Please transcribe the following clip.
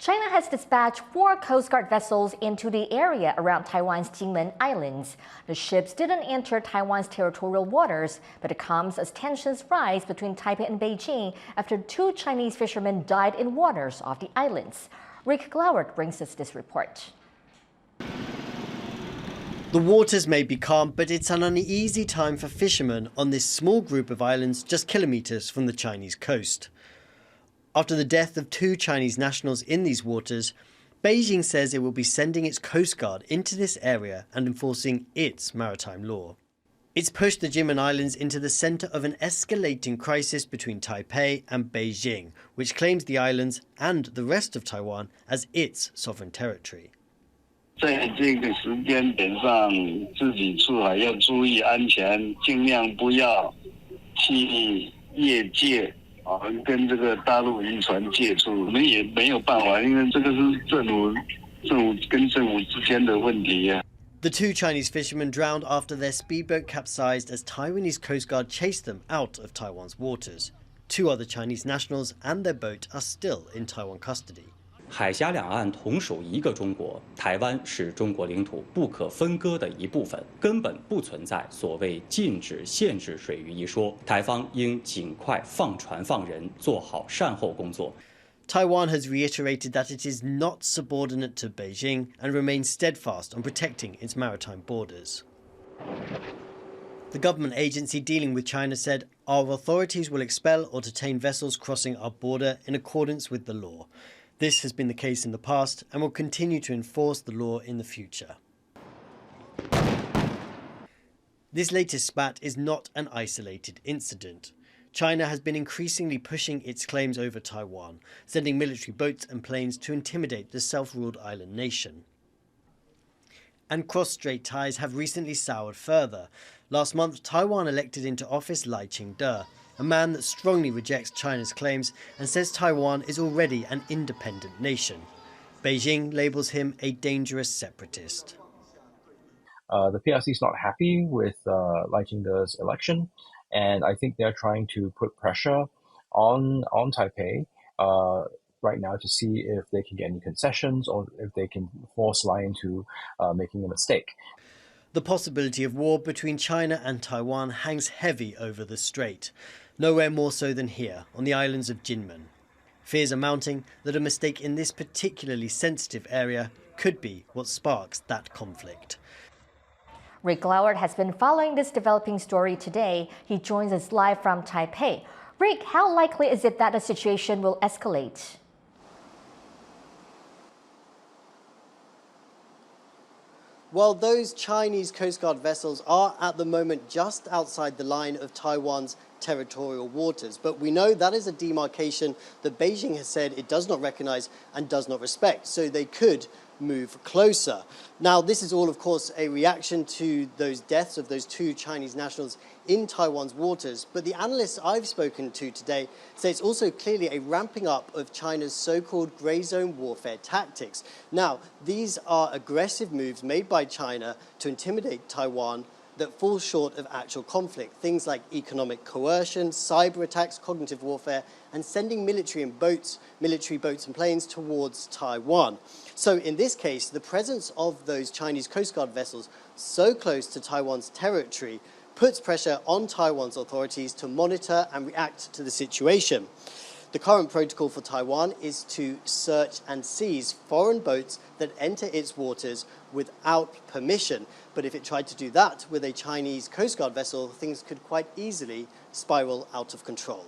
China has dispatched 4 Coast Guard vessels into the area around Taiwan's Kinmen Islands. The ships didn't enter Taiwan's territorial waters, but it comes as tensions rise between Taipei and Beijing after 2 Chinese fishermen died in waters off the islands. Glauert brings us this report. The waters may be calm, but it's an uneasy time for fishermen on this small group of islands just kilometers from the Chinese coast. After the death of 2 Chinese nationals in these waters, Beijing says it will be sending its Coast Guard into this area and enforcing its maritime law. It's pushed the Kinmen Islands into the centre of an escalating crisis between Taipei and Beijing, which claims the islands and the rest of Taiwan as its sovereign territory. 在这个时间点上，自己出海要注意安全，尽量不要去越界。 跟这个大陆渔船接触，我们也没有办法，因为这个是政府跟政府之间的问题呀。 The 2 Chinese fishermen drowned after their speedboat capsized as Taiwanese Coast Guard chased them out of Taiwan's waters. 2 other Chinese nationals and their boat are still in Taiwan custody. 海峡两岸同属一个中国，台湾是中国领土不可分割的一部分，根本不存在所谓禁止、限制水域一说。台方应尽快放船放人，做好善后工作。 Taiwan has reiterated that it is not subordinate to Beijing and remains steadfast on protecting its maritime borders. The government agency dealing with China said, "Our authorities will expel or detain vessels crossing our border in accordance with the law." This has been the case in the past and will continue to enforce the law in the future. This latest spat is not an isolated incident. China has been increasingly pushing its claims over Taiwan, sending military boats and planes to intimidate the self-ruled island nation. And cross-strait ties have recently soured further. Last month, Taiwan elected into office Lai Ching-te, a man that strongly rejects China's claims and says Taiwan is already an independent nation. Beijing labels him a dangerous separatist. The PRC is not happy with Lai Ching-te's election, and I think they're trying to put pressure on Taipei right now to see if they can get any concessions or if they can force Lai into making a mistake. The possibility of war between China and Taiwan hangs heavy over the strait, nowhere more so than here, on the islands of Kinmen. Fears are mounting that a mistake in this particularly sensitive area could be what sparks that conflict. Glauert has been following this developing story today. He joins us live from Taipei. Rick, how likely is it that the situation will escalate? Well, those Chinese Coast Guard vessels are at the moment just outside the line of Taiwan's territorial waters. But we know that is a demarcation that Beijing has said it does not recognize and does not respect. So they could move closer. Now, this is all, of course, a reaction to those deaths of those 2 Chinese nationals in Taiwan's waters. But the analysts I've spoken to today say it's also clearly a ramping up of China's so-called grey zone warfare tactics. Now, these are aggressive moves made by China to intimidate Taiwan that fall short of actual conflict. Things like economic coercion, cyber attacks, cognitive warfare, and sending military boats and planes towards Taiwan. So in this case, the presence of those Chinese Coast Guard vessels so close to Taiwan's territory puts pressure on Taiwan's authorities to monitor and react to the situation. The current protocol for Taiwan is to search and seize foreign boats that enter its waters without permission. But if it tried to do that with a Chinese Coast Guard vessel, things could quite easily spiral out of control.